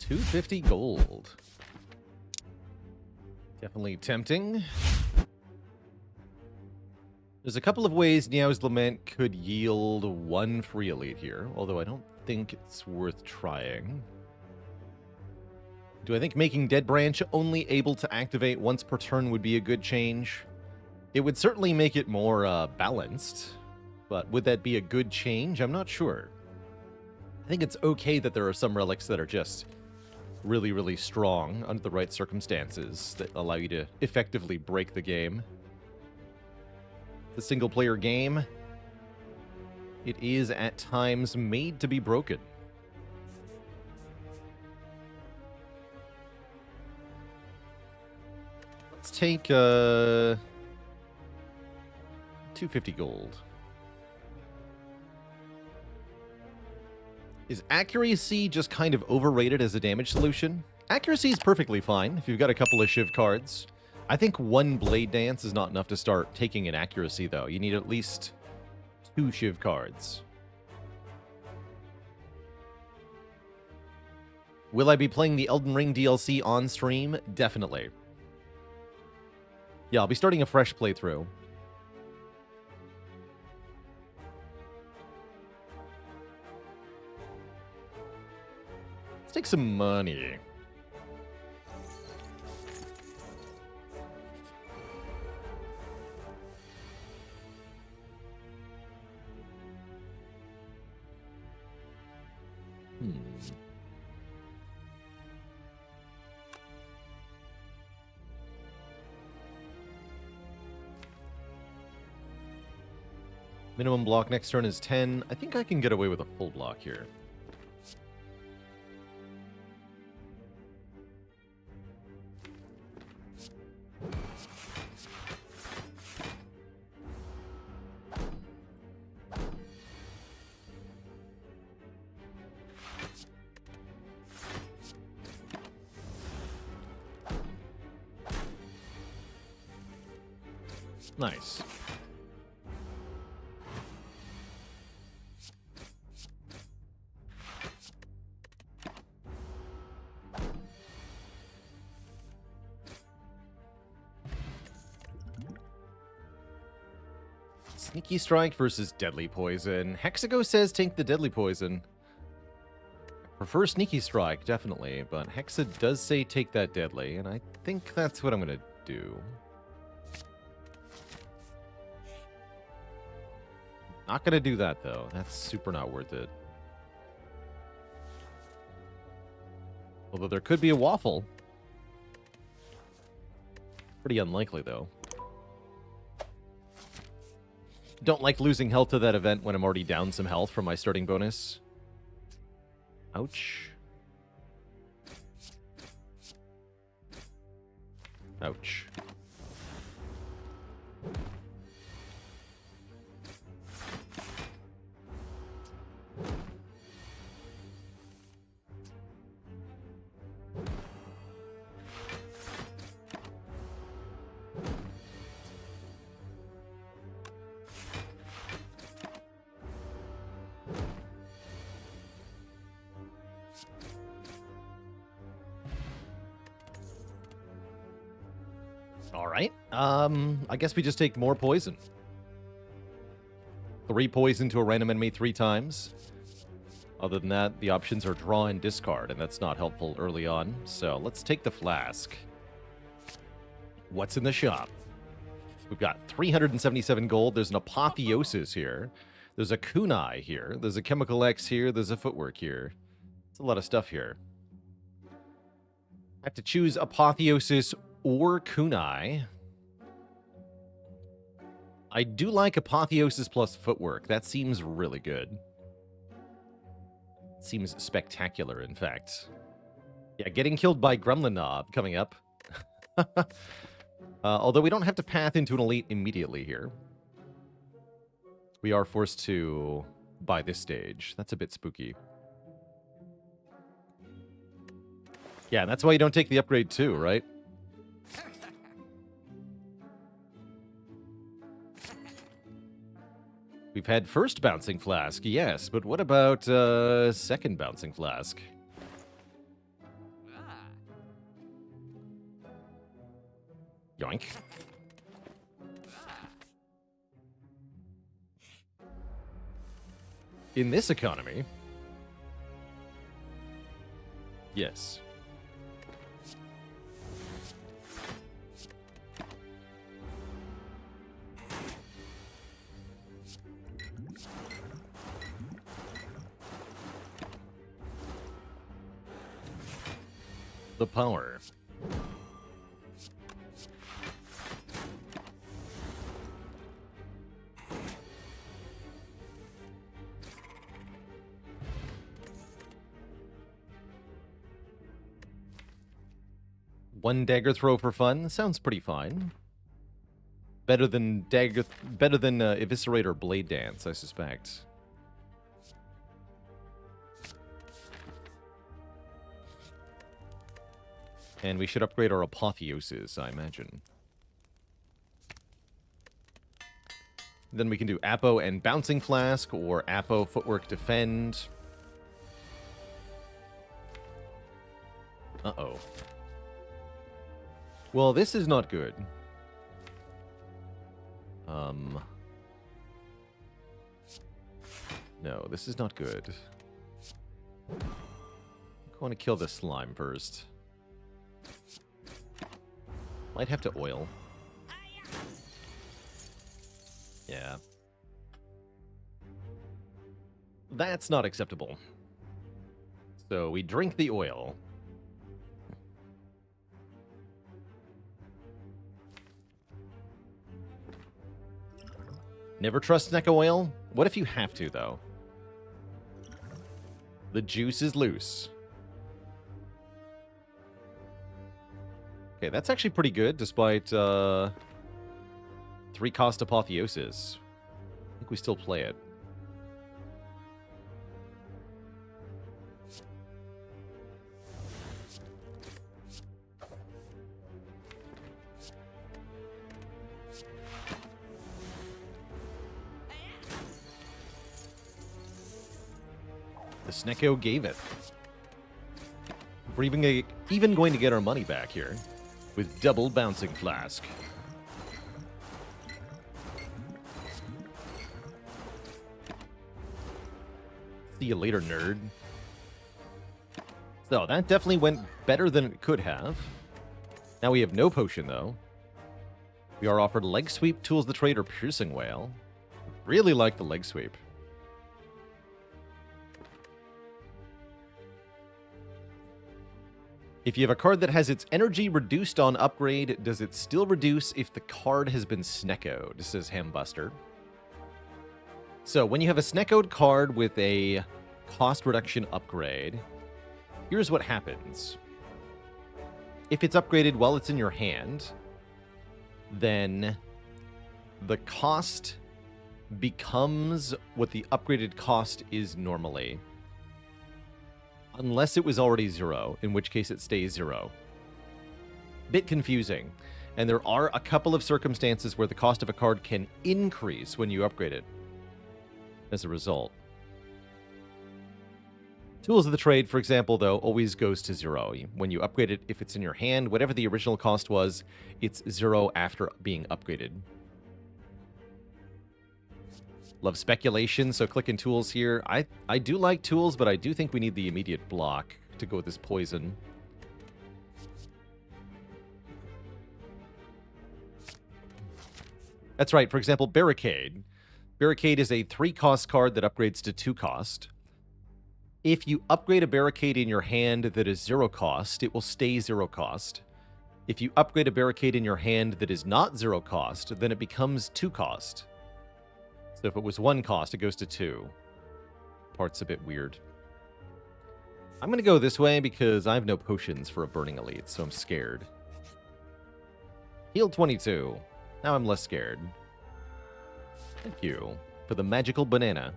250 gold. Definitely tempting. There's a couple of ways Niao's Lament could yield one free elite here, although I don't think it's worth trying. Do I think making Dead Branch only able to activate once per turn would be a good change? It would certainly make it more balanced, but would that be a good change? I'm not sure. I think it's okay that there are some relics that are just really, really strong under the right circumstances that allow you to effectively break the game. The single-player game, it is at times made to be broken. Let's take 250 gold. Is accuracy just kind of overrated as a damage solution? Accuracy is perfectly fine if you've got a couple of Shiv cards. I think one Blade Dance is not enough to start taking an accuracy, though. You need at least 2 Shiv cards. Will I be playing the Elden Ring DLC on stream? Definitely. Yeah, I'll be starting a fresh playthrough. Let's take some money. Minimum block next turn is 10. I think I can get away with a full block here. Nice. Sneaky Strike versus Deadly Poison. Hexago says take the Deadly Poison. I prefer Sneaky Strike, definitely, but Hexa does say take that Deadly, and I think that's what I'm going to do. Not going to do that, though. That's super not worth it. Although there could be a waffle. Pretty unlikely, though. Don't like losing health to that event when I'm already down some health from my starting bonus. Ouch. Ouch. Alright, I guess we just take more poison. 3 poison to a random enemy 3 times. Other than that, the options are draw and discard, and that's not helpful early on. So let's take the flask. What's in the shop? We've got 377 gold. There's an Apotheosis here. There's a Kunai here. There's a Chemical X here. There's a Footwork here. It's a lot of stuff here. I have to choose Apotheosis or Kunai. I do like Apotheosis plus Footwork. That seems really good. Seems spectacular, in fact. Yeah, getting killed by Gremlin Knob coming up. Although we don't have to path into an elite immediately here. We are forced to buy this stage. That's a bit spooky. Yeah, that's why you don't take the upgrade too, right? We've had first Bouncing Flask, yes, but what about second Bouncing Flask? Yoink. In this economy... Yes. The power. One dagger throw for fun sounds pretty fine. Better than Eviscerate or Blade Dance, I suspect. And we should upgrade our Apotheosis, I imagine. Then we can do Apo and Bouncing Flask, or Apo, Footwork, Defend. Uh-oh. Well, this is not good. No, this is not good. I want to kill this slime first. Might have to oil. Yeah. That's not acceptable. So we drink the oil. Never trust Neko oil? What if you have to, though? The juice is loose. Okay, that's actually pretty good, despite 3-cost Apotheosis. I think we still play it. The Snecko gave it. We're even going to get our money back here with double Bouncing Flask. See you later, nerd. So that definitely went better than it could have. Now we have no potion, though. We are offered Leg Sweep, Tools of the Trade, or Piercing Wail. Really like the Leg Sweep. If you have a card that has its energy reduced on upgrade, does it still reduce if the card has been Sneckoed? Says Hambuster. So when you have a Sneckoed card with a cost reduction upgrade, here's what happens. If it's upgraded while it's in your hand, then the cost becomes what the upgraded cost is normally. Unless it was already 0, in which case it stays 0. Bit confusing. And there are a couple of circumstances where the cost of a card can increase when you upgrade it as a result. Tools of the Trade, for example, though, always goes to 0. When you upgrade it, if it's in your hand, whatever the original cost was, it's 0 after being upgraded. Love speculation, so clicking tools here. I do like tools, but I do think we need the immediate block to go with this poison. That's right, for example, Barricade. Barricade is a 3-cost card that upgrades to 2-cost. If you upgrade a Barricade in your hand that is 0-cost, it will stay 0-cost. If you upgrade a Barricade in your hand that is not 0-cost, then it becomes 2-cost. So if it was 1 cost, it goes to 2. Part's a bit weird. I'm going to go this way because I have no potions for a Burning Elite, so I'm scared. Heal 22. Now I'm less scared. Thank you for the magical banana.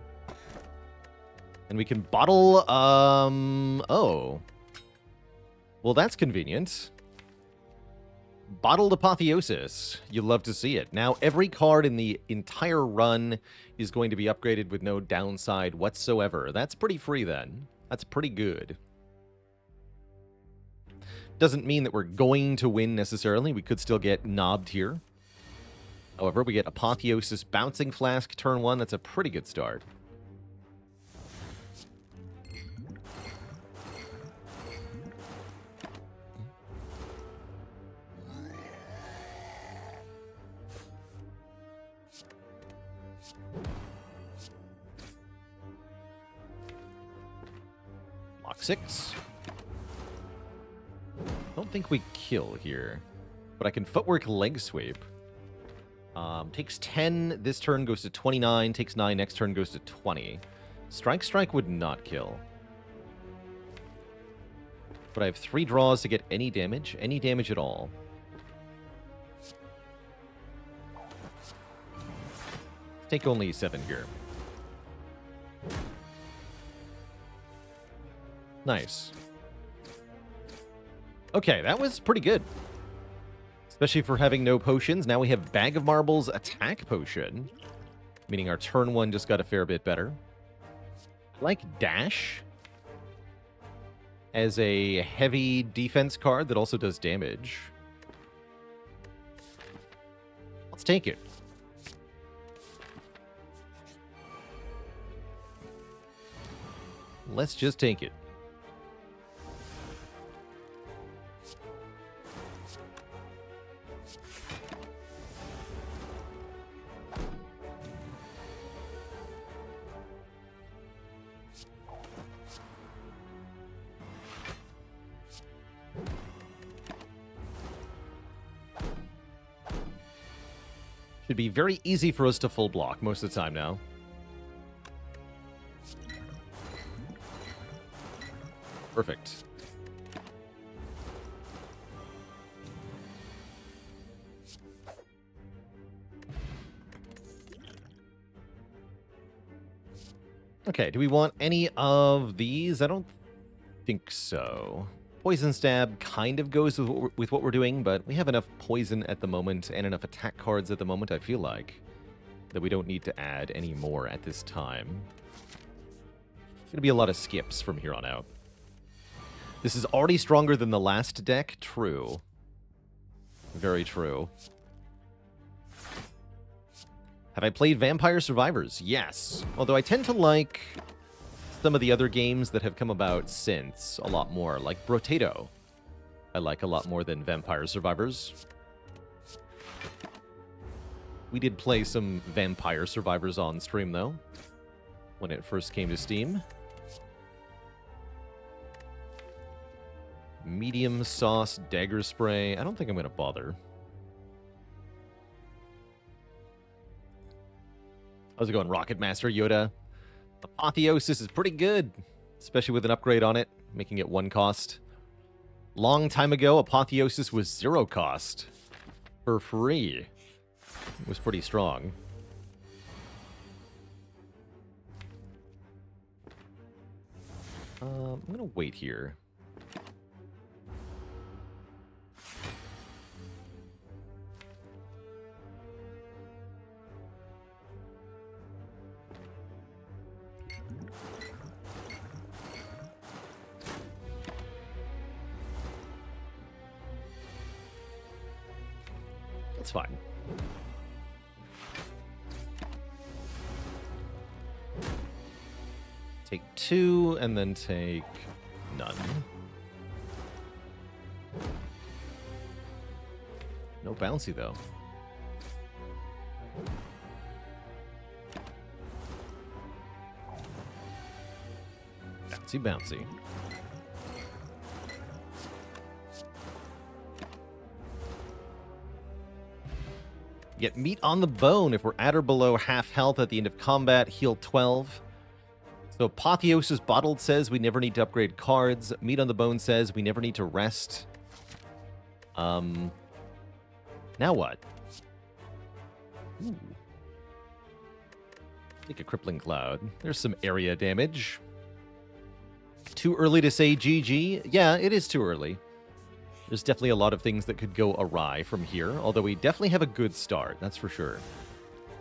And we can bottle, oh. Well, that's convenient. Bottled Apotheosis. You'll love to see it. Now, every card in the entire run is going to be upgraded with no downside whatsoever. That's pretty free, then. That's pretty good. Doesn't mean that we're going to win necessarily. We could still get knobbed here. However, we get Apotheosis Bouncing Flask turn 1. That's a pretty good start. Lock 6. Don't think we kill here, but I can footwork leg sweep. Takes 10 this turn, goes to 29, takes 9 next turn, goes to 20. Strike would not kill. But I have 3 draws to get any damage at all. Take only 7 here. Nice. Okay, that was pretty good. Especially for having no potions. Now we have Bag of Marbles Attack Potion. Meaning our turn 1 just got a fair bit better. I like Dash as a heavy defense card that also does damage. Let's take it. Let's just take it. Should be very easy for us to full block most of the time now. Perfect. Okay, do we want any of these? I don't think so. Poison Stab kind of goes with what we're doing, but we have enough poison at the moment and enough attack cards at the moment, I feel like, that we don't need to add any more at this time. There's going to be a lot of skips from here on out. This is already stronger than the last deck. True. Very true. Have I played Vampire Survivors? Yes. Although I tend to like some of the other games that have come about since a lot more, like Brotato. I like a lot more than Vampire Survivors. We did play some Vampire Survivors on stream, though, when it first came to Steam. Medium sauce dagger spray. I don't think I'm going to bother. How's it going, Rocket Master Yoda? Apotheosis is pretty good, especially with an upgrade on it, making it 1 cost. Long time ago, Apotheosis was 0 cost. For free. It was pretty strong. I'm going to wait here. That's fine. Take 2, and then take none. No bouncy, though. Bouncy, bouncy. Get meat on the bone if we're at or below half health at the end of combat. Heal 12. So Apotheosis Bottled says we never need to upgrade cards. Meat on the bone says we never need to rest. Now what? Ooh. Take a Crippling Cloud. There's some area damage. Too early to say GG? Yeah, it is too early. There's definitely a lot of things that could go awry from here, although we definitely have a good start, that's for sure.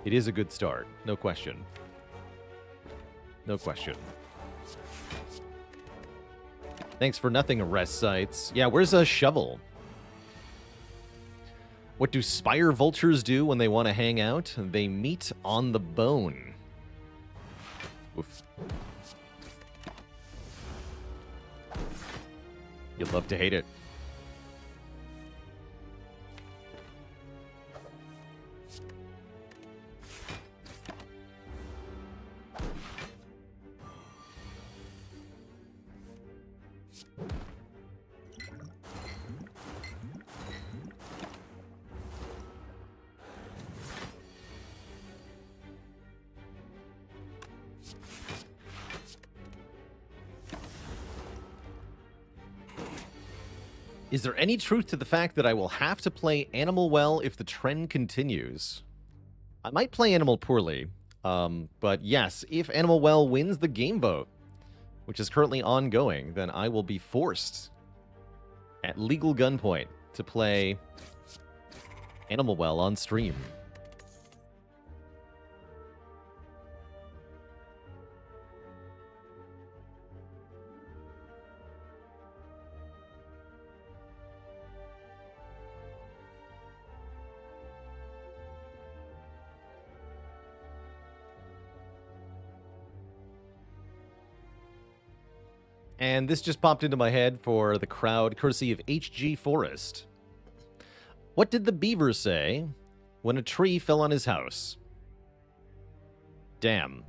It is a good start, no question. No question. Thanks for nothing, rest sites. Yeah, where's a shovel? What do spire vultures do when they want to hang out? They meet on the bone. Oof. You'd love to hate it. Is there any truth to the fact that I will have to play Animal well if the trend continues? I might play Animal poorly, but yes, if Animal well wins the game vote, which is currently ongoing, then I will be forced at legal gunpoint to play Animal well on stream. And this just popped into my head for the crowd, courtesy of HG Forest. What did the beaver say when a tree fell on his house? Damn.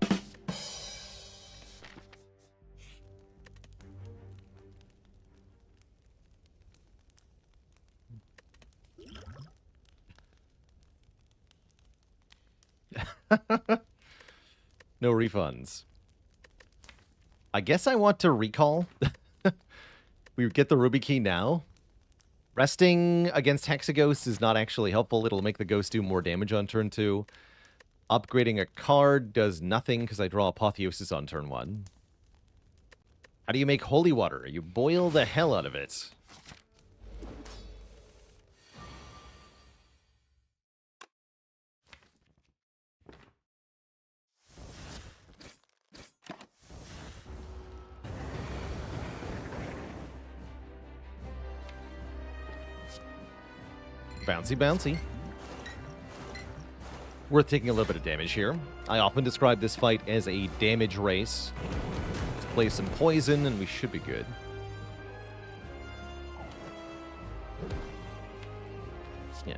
No refunds. I guess I want to recall. We get the Ruby Key now. Resting against Hexaghost is not actually helpful. It'll make the Ghost do more damage on turn 2. Upgrading a card does nothing because I draw Apotheosis on turn 1. How do you make holy water? You boil the hell out of it. Bouncy, bouncy. Worth taking a little bit of damage here. I often describe this fight as a damage race. Let's play some poison and we should be good. Yeah.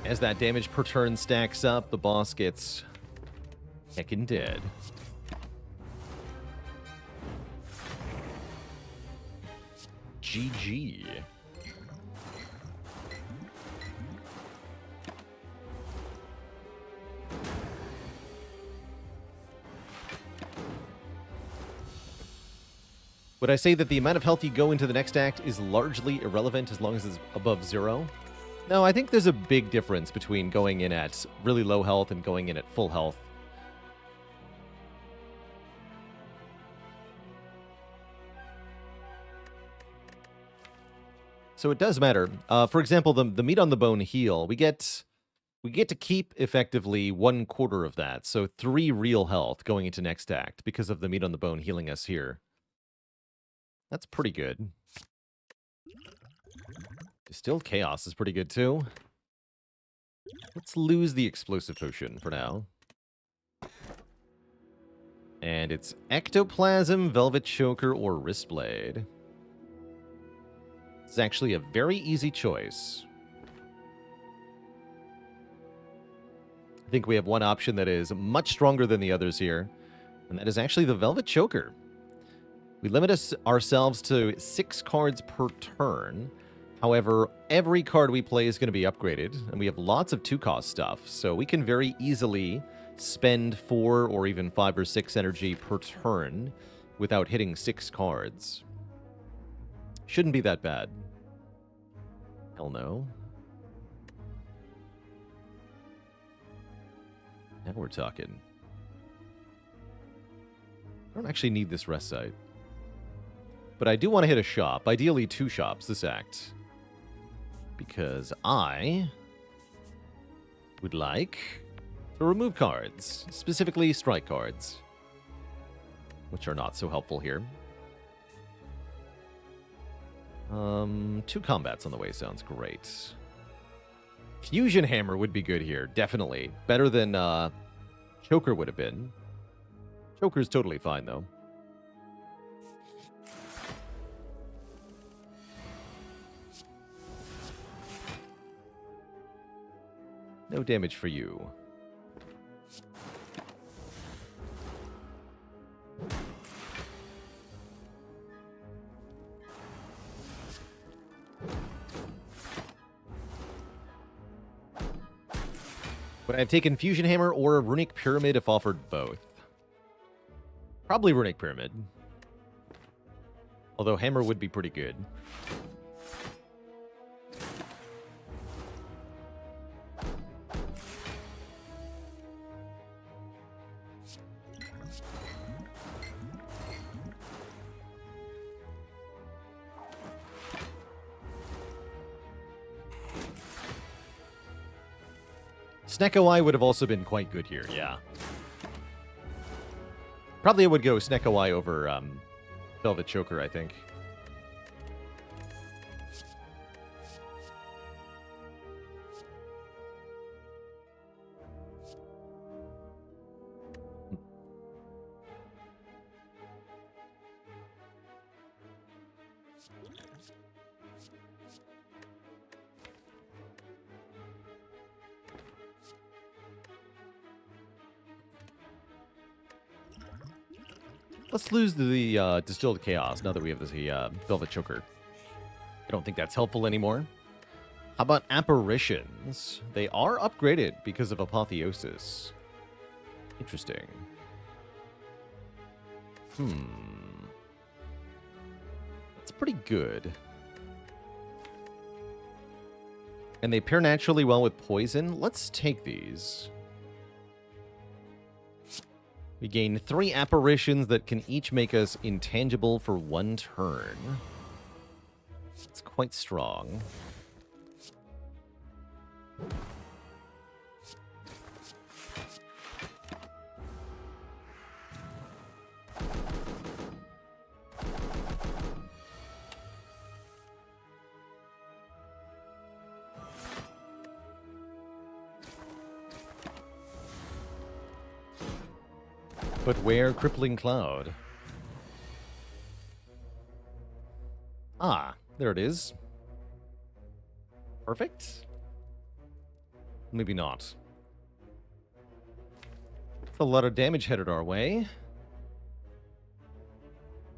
As that damage per turn stacks up, the boss gets heckin' dead. GG. Would I say that the amount of health you go into the next act is largely irrelevant as long as it's above 0? No, I think there's a big difference between going in at really low health and going in at full health. So it does matter. For example, the meat on the bone heal, we get to keep effectively 1/4 of that. So 3 real health going into next act because of the meat on the bone healing us here. That's pretty good. Distilled Chaos is pretty good, too. Let's lose the Explosive Potion for now. And it's Ectoplasm, Velvet Choker, or Wristblade. It's actually a very easy choice. I think we have one option that is much stronger than the others here, and that is actually the Velvet Choker. We limit ourselves to 6 cards per turn. However, every card we play is going to be upgraded, and we have lots of 2-cost stuff, so we can very easily spend 4 or even 5 or 6 energy per turn without hitting 6 cards. Shouldn't be that bad. Hell no. Now we're talking. I don't actually need this rest site. But I do want to hit a shop. Ideally 2 shops this act. Because I would like to remove cards. Specifically strike cards. Which are not so helpful here. 2 combats on the way sounds great. Fusion Hammer would be good here, definitely. Better than Choker would have been. Choker's totally fine, though. No damage for you. Would I have taken Fusion Hammer or a Runic Pyramid if offered both? Probably Runic Pyramid. Although Hammer would be pretty good. Snecko Eye would have also been quite good here, yeah. Probably I would go Snecko Eye over Velvet Choker, I think. Let's lose the Distilled Chaos now that we have the Velvet Choker. I don't think that's helpful anymore. How about Apparitions? They are upgraded because of Apotheosis. Interesting. That's pretty good. And they pair naturally well with Poison. Let's take these. We gain 3 apparitions that can each make us intangible for 1 turn. It's quite strong. But where Crippling Cloud? Ah, there it is. Perfect? Maybe not. It's a lot of damage headed our way.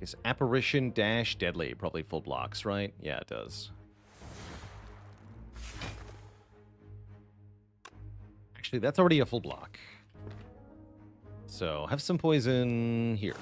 Is Apparition dash deadly? Probably full blocks, right? Yeah, it does. Actually, that's already a full block. So, have some poison here.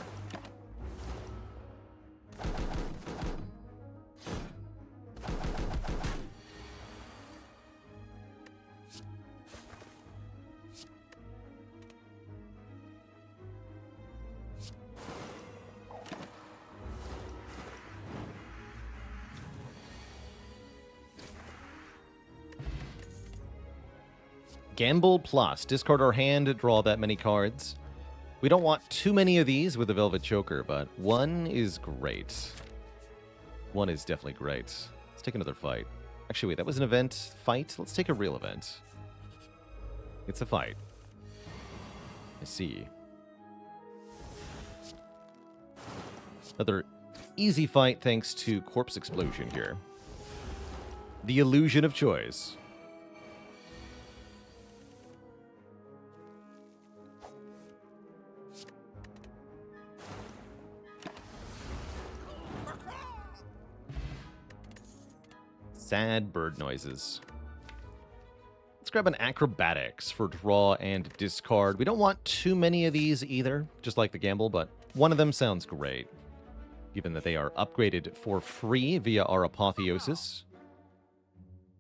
Gamble plus. Discard our hand, draw that many cards. We don't want too many of these with the Velvet Choker, but 1 is great. 1 is definitely great. Let's take another fight. Actually, wait, that was an event fight? Let's take a real event. It's a fight. I see. Another easy fight thanks to Corpse Explosion here. The illusion of choice. Sad bird noises. Let's grab an Acrobatics for draw and discard. We don't want too many of these either, just like the Gamble, but 1 of them sounds great, given that they are upgraded for free via our Apotheosis.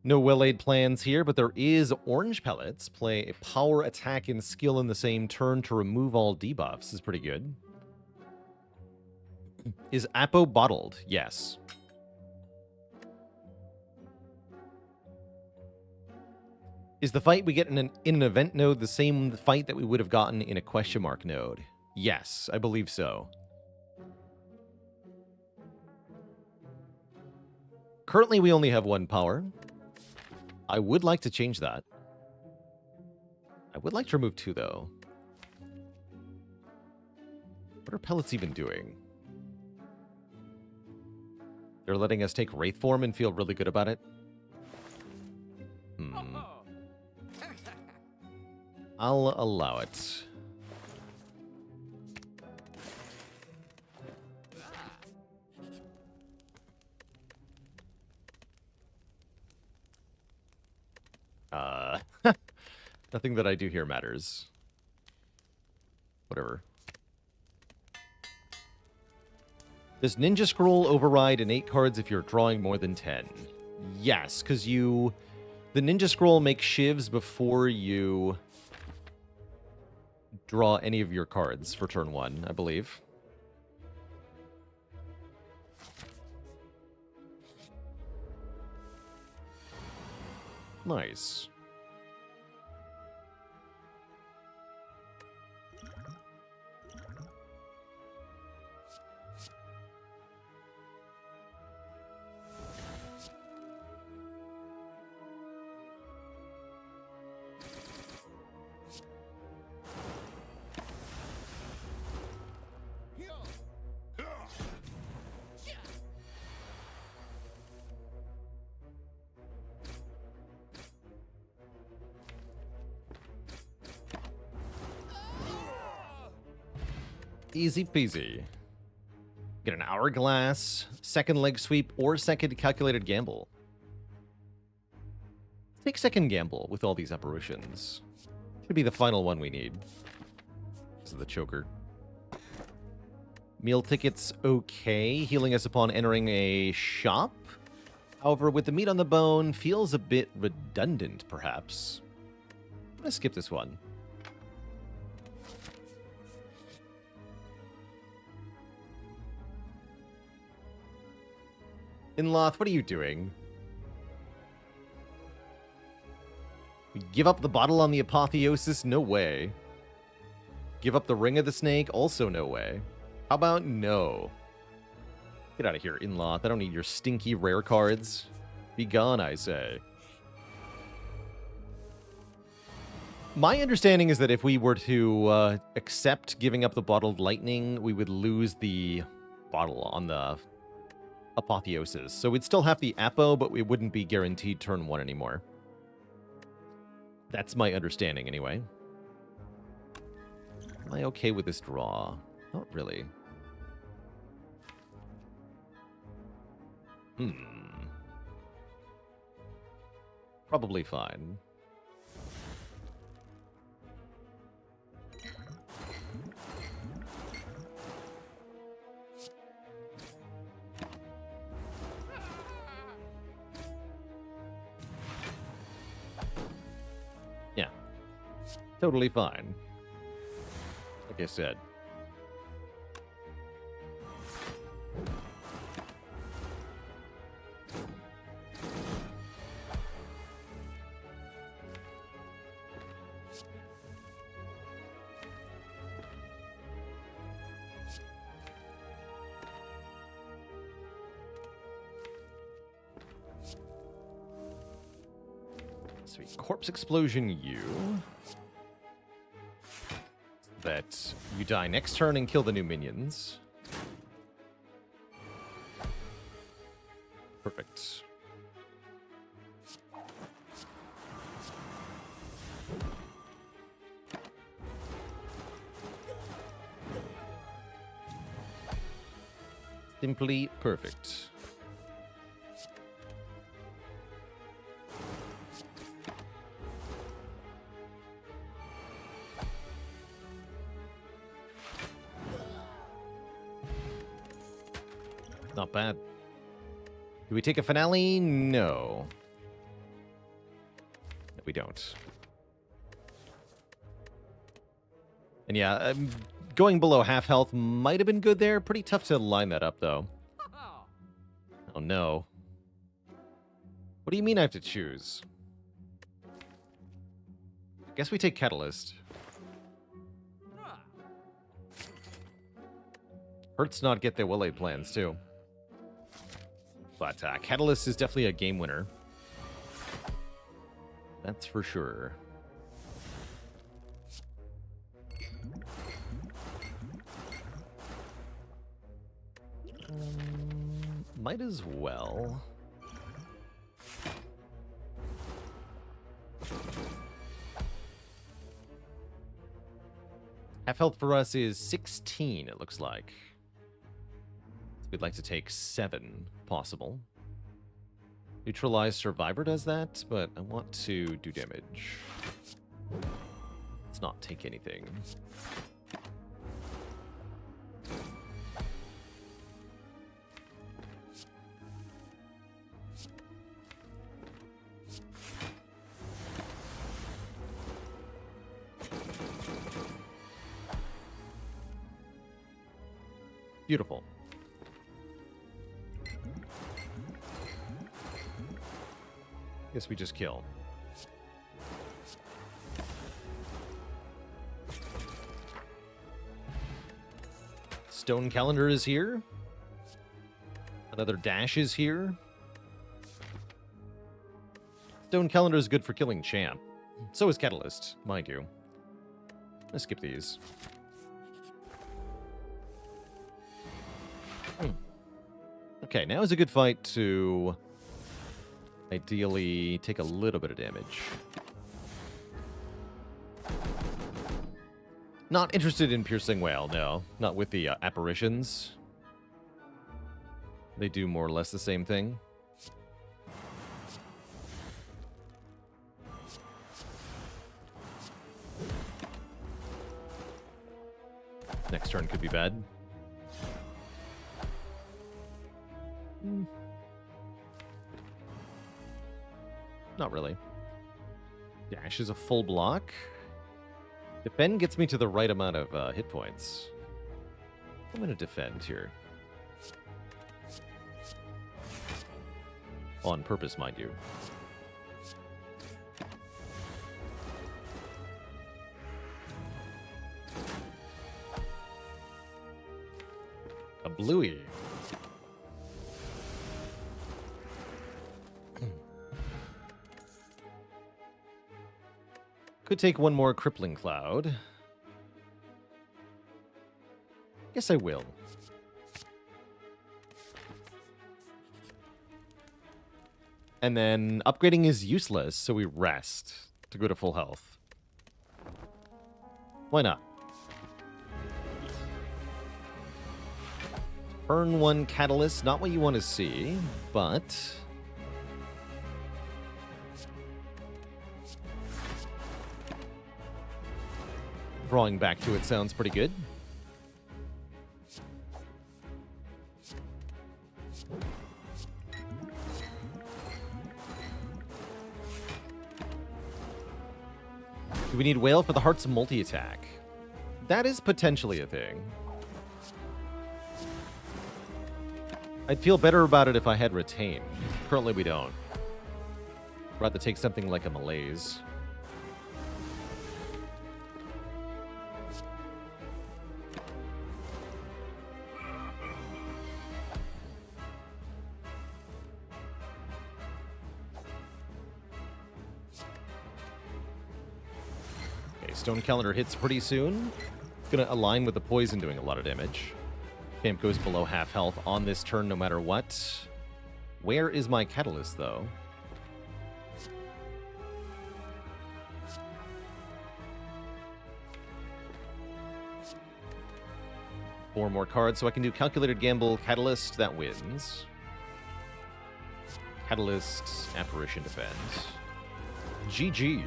No well-laid plans here, but there is orange pellets. Play a power, attack, and skill in the same turn to remove all debuffs. This is pretty good. Is Apo bottled? Yes. Is the fight we get in an event node the same fight that we would have gotten in a question mark node? Yes, I believe so. Currently, we only have one power. I would like to change that. I would like to remove 2, though. What are pellets even doing? They're letting us take Wraith form and feel really good about it? I'll allow it. Nothing that I do here matters. Whatever. Does Ninja Scroll override innate cards if you're drawing more than 10? Yes, because the Ninja Scroll makes shivs before you draw any of your cards for turn 1, I believe. Nice. Easy peasy. Get an hourglass, second leg sweep, or second calculated gamble. Take second gamble with all these apparitions. Should be the final one we need. This is the choker. Meal tickets, okay. Healing us upon entering a shop. However, with the meat on the bone, feels a bit redundant, perhaps. I'm gonna skip this one. Inloth, what are you doing? We give up the bottle on the apotheosis? No way. Give up the ring of the snake? Also no way. How about no? Get out of here, Inloth. I don't need your stinky rare cards. Be gone, I say. My understanding is that if we were to accept giving up the bottled lightning, we would lose the bottle on the apotheosis. So we'd still have the Apo, but we wouldn't be guaranteed turn 1 anymore. That's my understanding, anyway. Am I okay with this draw? Not really. Probably fine. Yeah. Totally fine. Like I said. Sweet. Corpse Explosion you. That you die next turn and kill the new minions. Perfect. Simply perfect. Not bad. Do we take a finale? No. we don't. And yeah, going below half health might have been good there. Pretty tough to line that up, though. Oh, no. What do you mean I have to choose? I guess we take Catalyst. Hurts not get their Willy plans, too. But Catalyst is definitely a game winner. That's for sure. Might as well. Half health for us is 16, it looks like. We'd like to take 7, possible. Neutralize Survivor does that, but I want to do damage. Let's not take anything. Beautiful. Guess we just kill. Stone Calendar is here. Another dash is here. Stone Calendar is good for killing Champ. So is Catalyst, mind you. Let's skip these. Okay, now is a good fight to ideally take a little bit of damage. Not interested in Piercing Whale, no. Not with the apparitions. They do more or less the same thing. Next turn could be bad. Not really. Dash is a full block. Defend gets me to the right amount of hit points. I'm going to defend here. On purpose, mind you. A bluey. Could take one more Crippling Cloud. Guess I will. And then upgrading is useless, so we rest to go to full health. Why not? Turn 1 Catalyst, not what you want to see, but drawing back to it sounds pretty good. Do we need Whale for the Heart's multi-attack? That is potentially a thing. I'd feel better about it if I had Retain. Currently we don't. I'd rather take something like a Malaise. Stone Calendar hits pretty soon. It's going to align with the Poison doing a lot of damage. Camp goes below half health on this turn no matter what. Where is my Catalyst, though? Four more cards, so I can do Calculated Gamble, Catalyst, that wins. Catalyst, Apparition Defense. GG.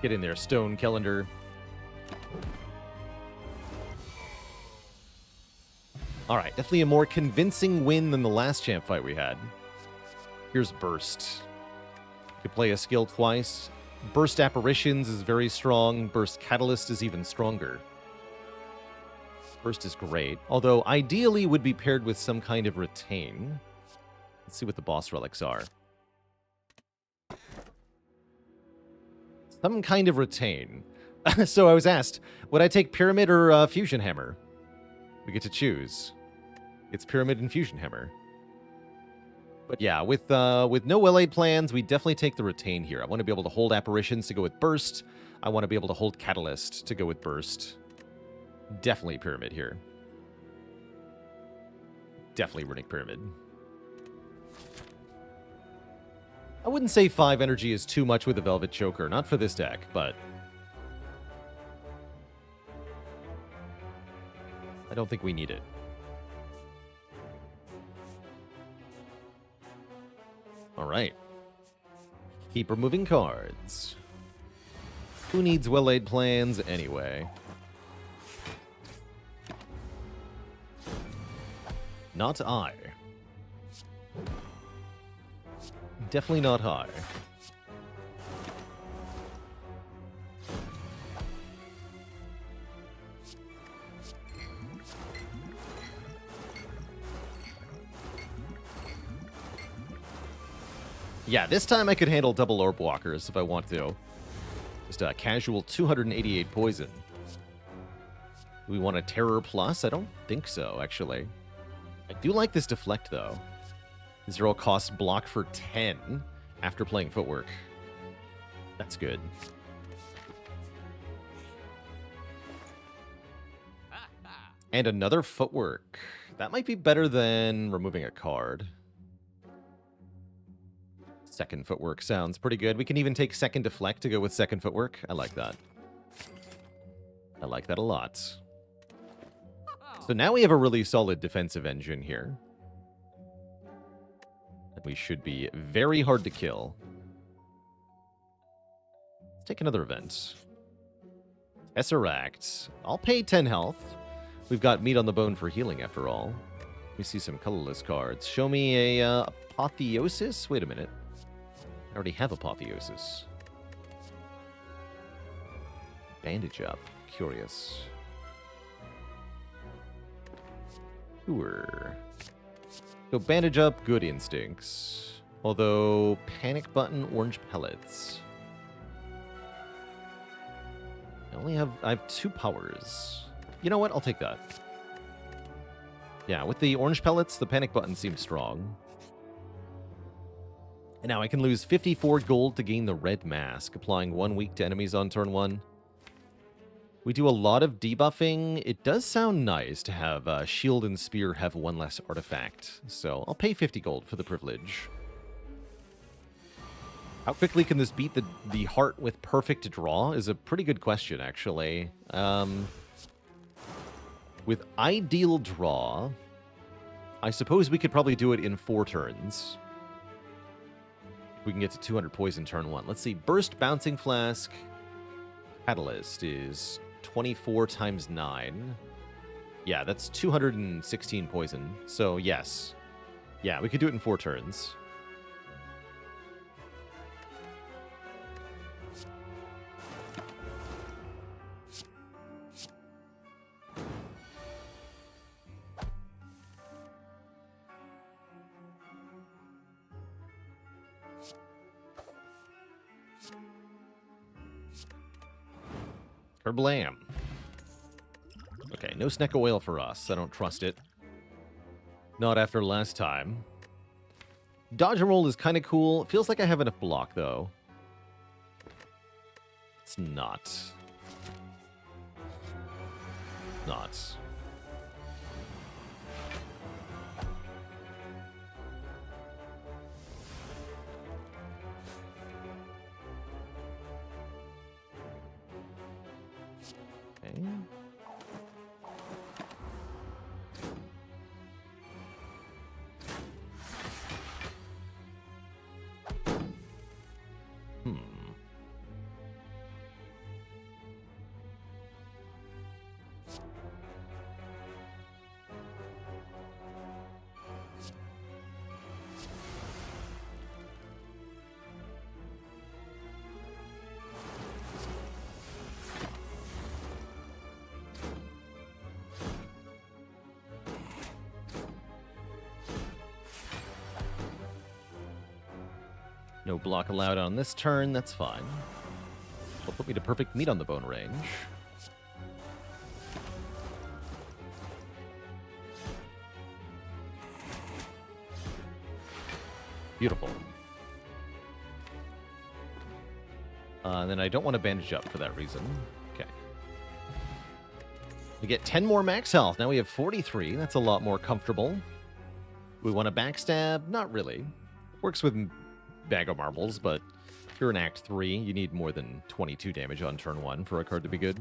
Get in there, Stone Calendar. Alright, definitely a more convincing win than the last champ fight we had. Here's Burst. Could play a skill twice. Burst Apparitions is very strong. Burst Catalyst is even stronger. Burst is great, although ideally would be paired with some kind of Retain. Let's see what the boss relics are. Some kind of Retain. So I was asked, would I take Pyramid or Fusion Hammer? We get to choose. It's Pyramid and Fusion Hammer. But yeah, with no well-laid plans, we definitely take the Retain here. I want to be able to hold Apparitions to go with Burst. I want to be able to hold Catalyst to go with Burst. Definitely Pyramid here. Definitely Runic Pyramid. I wouldn't say 5 energy is too much with the Velvet Choker. Not for this deck, but I don't think we need it. All right. Keep removing cards. Who needs well-laid plans anyway? Not I. Definitely not I. Yeah, this time I could handle double Orb Walkers if I want to. Just a casual 288 poison. Do we want a Terror Plus? I don't think so, actually. I do like this Deflect, though. 0 cost block for 10 after playing Footwork. That's good. And another Footwork. That might be better than removing a card. Second Footwork sounds pretty good. We can even take second Deflect to go with second Footwork. I like that. I like that a lot. So now we have a really solid defensive engine here. And we should be very hard to kill. Let's take another event. Tesseract. I'll pay 10 health. We've got meat on the bone for healing after all. Let me see some colorless cards. Show me a Apotheosis? Wait a minute. I already have Apotheosis. Bandage up. Curious. Sure. So bandage up, good instincts. Although, panic button, orange pellets. I have 2 powers. You know what? I'll take that. Yeah, with the orange pellets, the panic button seems strong. And now I can lose 54 gold to gain the red mask, applying 1 week to enemies on turn 1. We do a lot of debuffing. It does sound nice to have Shield and Spear have 1 less artifact. So I'll pay 50 gold for the privilege. How quickly can this beat the heart with perfect draw is a pretty good question, actually. With ideal draw, I suppose we could probably do it in 4 turns. We can get to 200 poison turn 1. Let's see. Burst, Bouncing Flask, Catalyst is 24 times 9. Yeah, that's 216 poison. So, yes. Yeah, we could do it in 4 turns. Kerblam. Okay, no Sneck Oil for us. I don't trust it. Not after last time. Dodge and roll is kind of cool. Feels like I have enough block, though. It's not. Not. Okay. No block allowed on this turn, that's fine. Will put me to perfect meat on the bone range. Beautiful. And then I don't want to bandage up for that reason. Okay. We get 10 more max health. Now we have 43. That's a lot more comfortable. We want to backstab? Not really. Works with Bag of Marbles, but if you're in Act 3, you need more than 22 damage on turn 1 for a card to be good.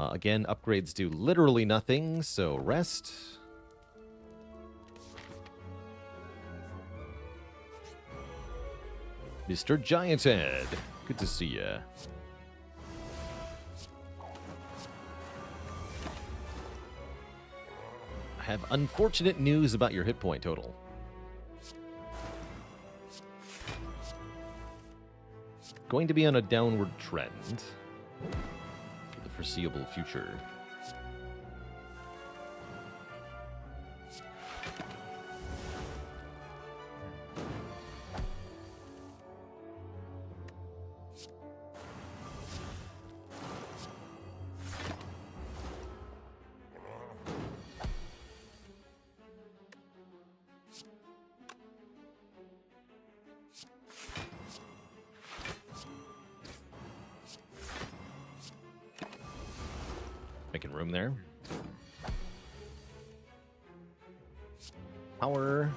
Again, upgrades do literally nothing, so rest. Mr. Giant Head, good to see ya. I have unfortunate news about your hit point total. Going to be on a downward trend for the foreseeable future. Making room there. Power.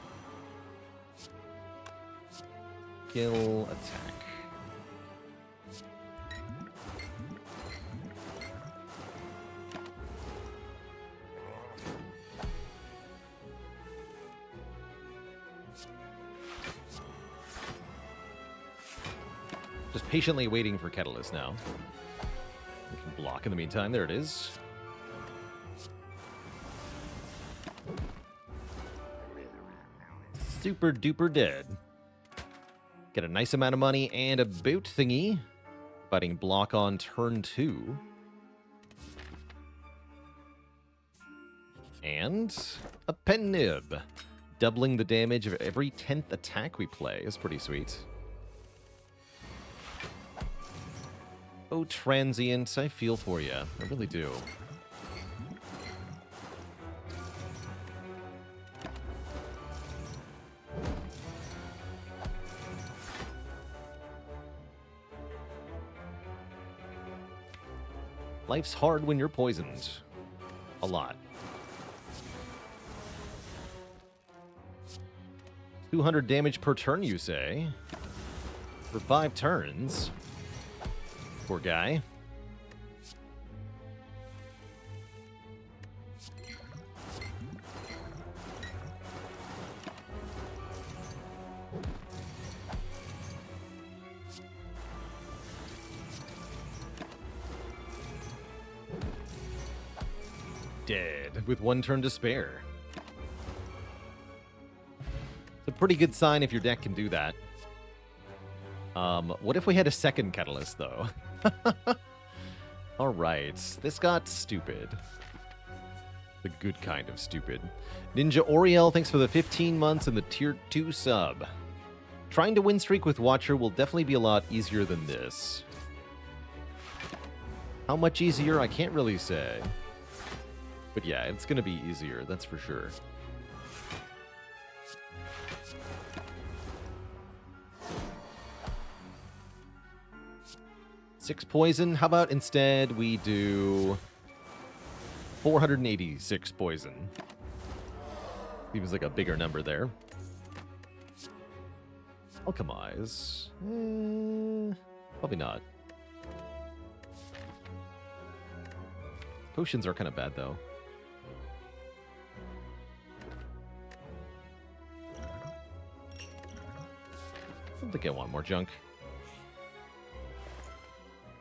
Skill. Attack. Just patiently waiting for Catalyst now. We can block in the meantime. There it is. Super duper dead. Get a nice amount of money and a boot thingy. Fighting block on turn 2. And a pen nib. Doubling the damage of every 10th attack we play is pretty sweet. Oh, transient, I feel for you. I really do. Life's hard when you're poisoned. A lot. 200 damage per turn, you say? For 5 turns? Poor guy. Dead, with 1 turn to spare. It's a pretty good sign if your deck can do that. What if we had a second Catalyst, though? Alright, this got stupid. The good kind of stupid. Ninja Oriel, thanks for the 15 months and the tier 2 sub. Trying to win streak with Watcher will definitely be a lot easier than this. How much easier, I can't really say. But yeah, it's going to be easier, that's for sure. Six poison. How about instead we do 486 poison? Seems like a bigger number there. Alchemize. Probably not. Potions are kind of bad, though. I don't think I want more junk.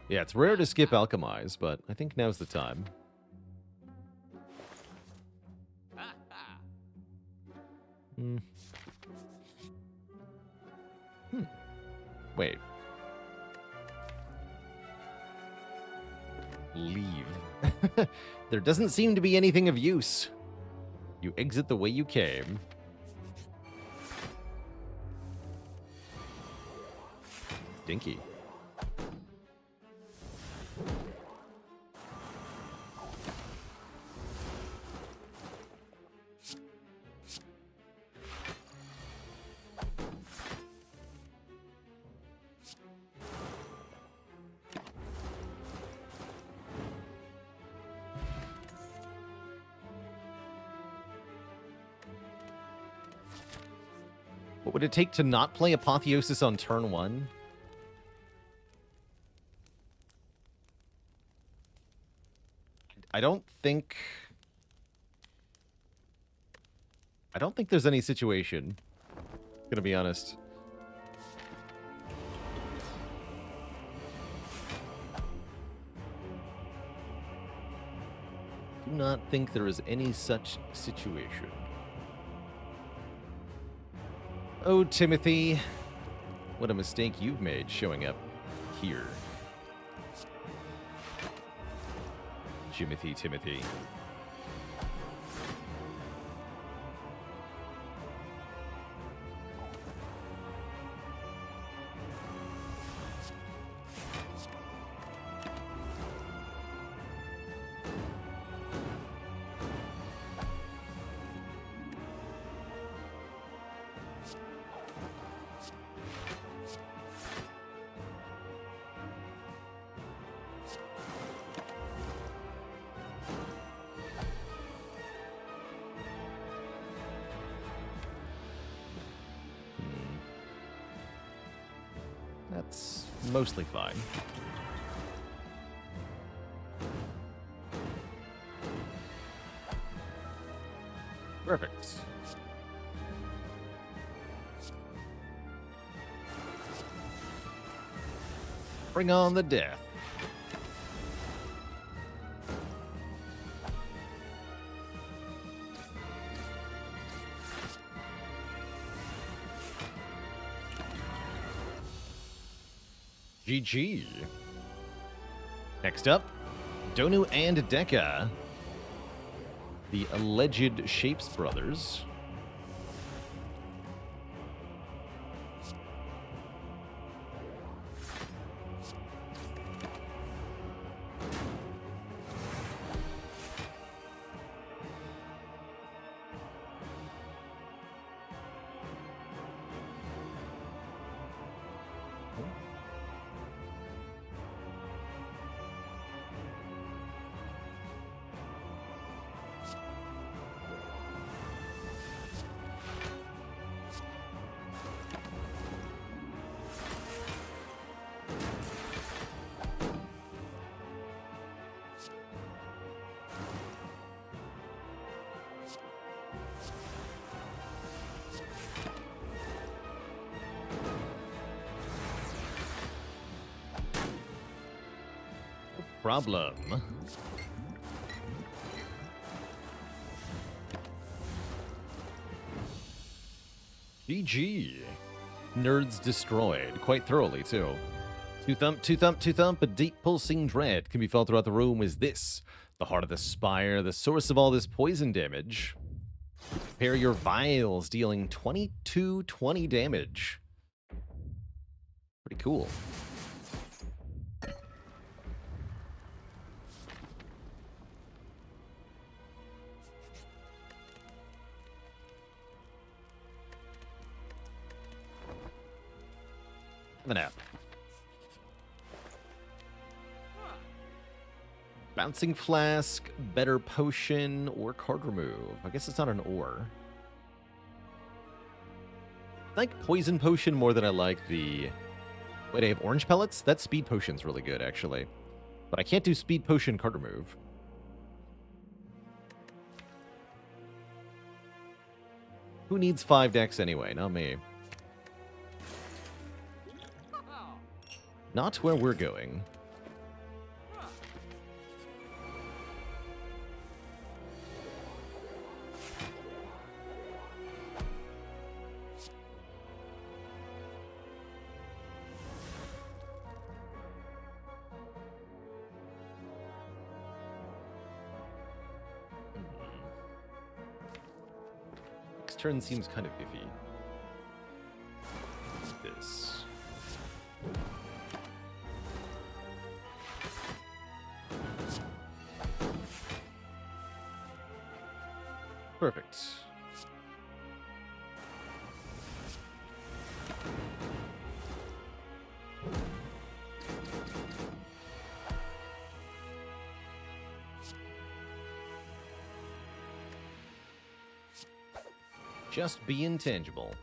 Yeah, it's rare to skip Alchemize, but I think now's the time. Wait. Leave. There doesn't seem to be anything of use. You exit the way you came. Dinky. What would it take to not play Apotheosis on turn 1? I don't think there's any situation. Gonna be honest. Do not think there is any such situation. Oh, Timothy. What a mistake you've made showing up here. Timothy. That's mostly fine. Perfect. Bring on the death. GG. Next up, Donu and Deka, the alleged Shapes brothers. Problem. GG. Nerds destroyed. Quite thoroughly, too. Two thump, a deep pulsing dread can be felt throughout the room. Is this the heart of the spire, the source of all this poison damage? Prepare your vials, dealing 2220 damage. Pretty cool. An app. Bouncing flask, better potion, or card remove. I guess it's not an or. I like poison potion more than I like the... Wait, I have orange pellets? That speed potion's really good, actually. But I can't do speed potion card remove. Who needs 5 decks anyway? Not me. Not where we're going. turn seems kind of iffy. This. Perfect. Just be intangible.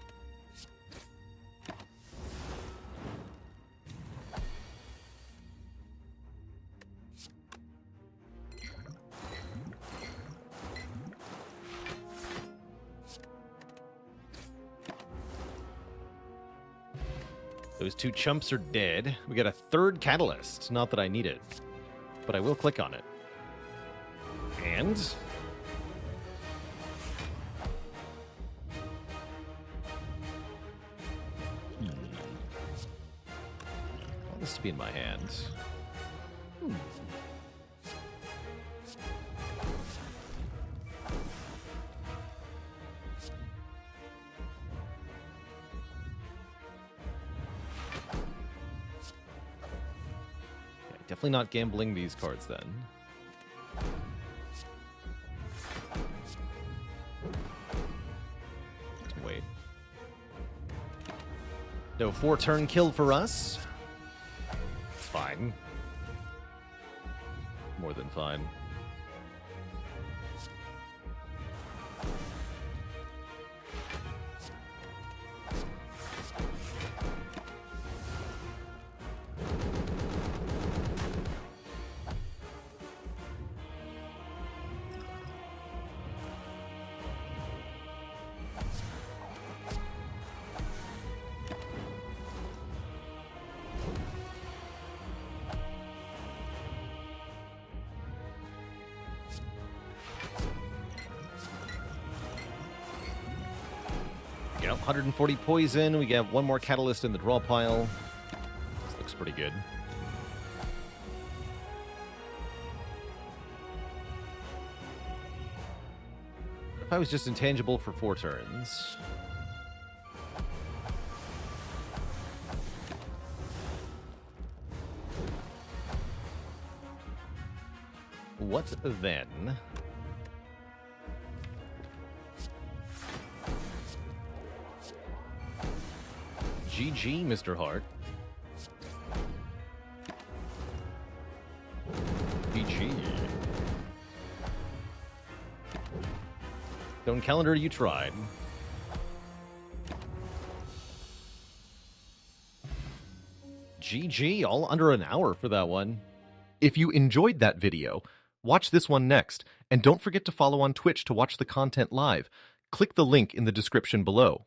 Those two chumps are dead. We got a third catalyst. Not that I need it, but I will click on it. And... I want this to be in my hand. Definitely not gambling these cards then. Let's wait. No 4-turn kill for us. It's fine. More than fine. Yep, 140 poison. We get one more catalyst in the draw pile. This looks pretty good. If I was just intangible for 4 turns. What then? GG, Mr. Hart. GG. Stone Calendar, you tried. GG, all under an hour for that one. If you enjoyed that video, watch this one next, and don't forget to follow on Twitch to watch the content live. Click the link in the description below.